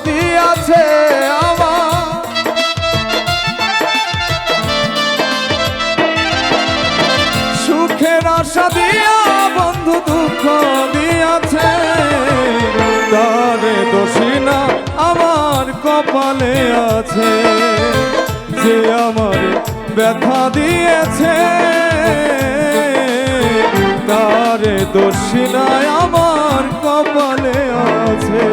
দিয়াছে আমার, সুখের আশা দিয়া বন্ধু দুঃখ দিয়াছে। তারে দোষী না আমার কপালে আছে, যে আমার ব্যথা দিয়েছে। তারে দোষী না আমার কপালে আছে।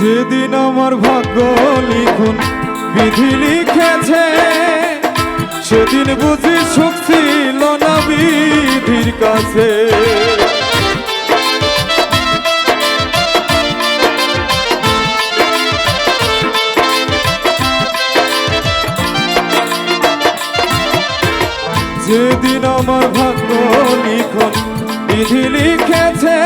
যেদিন আমার ভাগ্য লিখুন বিধি লিখেছে, সেদিন বুঝি সুখ ছিল না বিধির কাছে। যেদিন আমার ভাগ্য লিখন বিধি লিখেছে,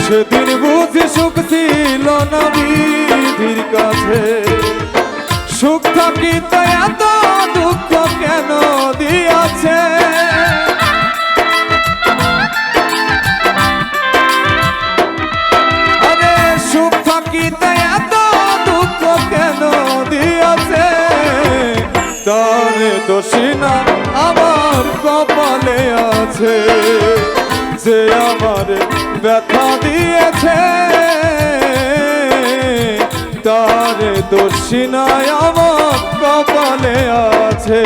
সেদিন বুঝি সুখ ছিল না বিধির কাছে। সুখ থাকিতে এত দুঃখ কেন দিয়াছে, আরে সুখ থাকিতে এত দুঃখ কেন দিয়াছে। তারে দোষী না আমার কপালে আছে, যে আমার ব্যথা দিয়েছে। তারে দোষী না আমার কপালে আছে।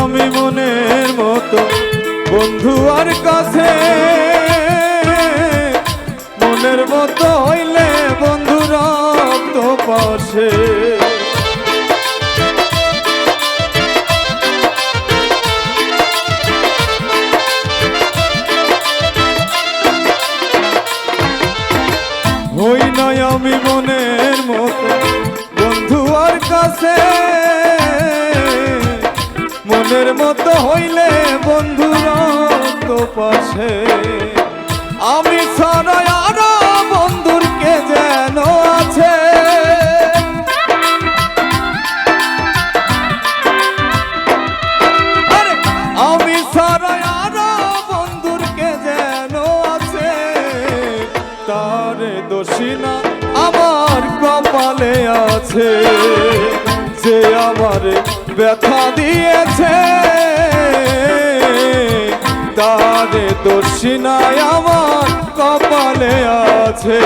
আমি মনের মতো বন্ধু আর কাছে, মনের মতো হইলে বন্ধু রক্ত পাশে। হই নাই আমি মনের মতো বন্ধু আর কাছে, মনের মতো হইলে বন্ধুরা তো পাশে। আমি ছাড়া আরো বন্ধুর কে যেন আছে, আরে আমি ছাড়া আরো বন্ধুর কে যেন আছে। তারে দোষী না আমার কপালে আছে, যে আমার ব্যথা দিয়েছে। তারে দোষী না আমার কপালে আছে।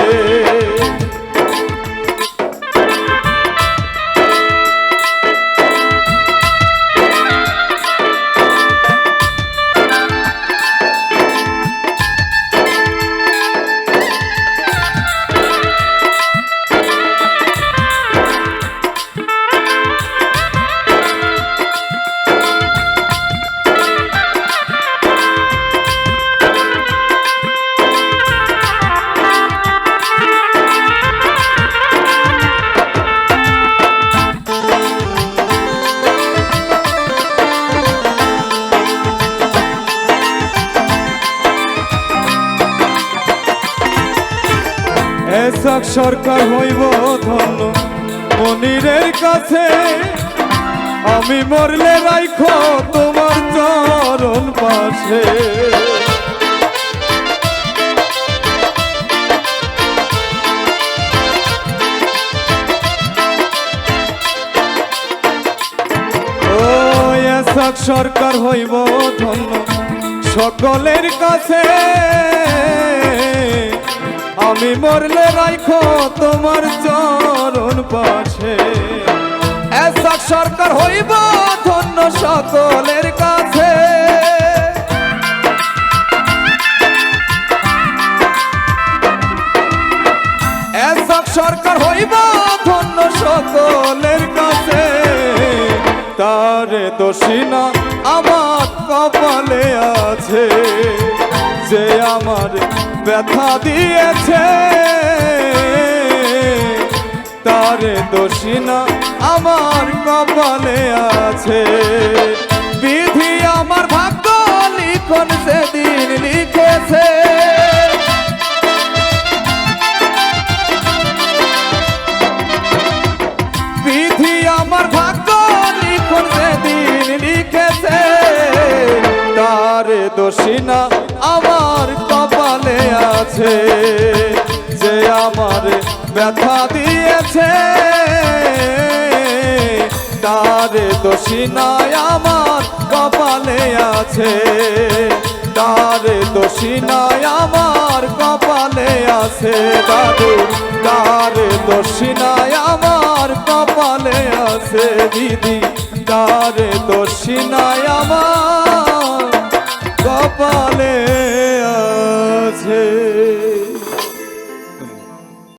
এসক সরকার হইব ধন্য মনিরের কাছে, আমি মরলে রাইখো তোমার চরণ পাশে। এসাক সরকার হইব ধন্য সকলের কাছে, আমি মরলে রাইখো তোমার চরণ পাশে। এসাক সরকার হইব ধন্য সকলের কাছে, এসাক সরকার হইব ধন্য সকলের কাছে। তারে দোষী না আমার কপালে আছে, যে আমার ব্যথা দিয়েছে। তারে দোষী না আমার কপালে আছে, বিধি আমার ভাগ্য লিখন সেদিন লিখেছে। বিধি আমার ভাগ্য লিখন সেদিন লিখেছে। তারে দোষী না আমার কপালে আছে, যে আমার ব্যথা দিয়েছে। তারে দোষী না আমার কপালে আছে, তারে দোষী না আমার কপালে আছে। দাদু তারে দোষী না আমার কপালে আছে, দিদি তারে দোষী না আমার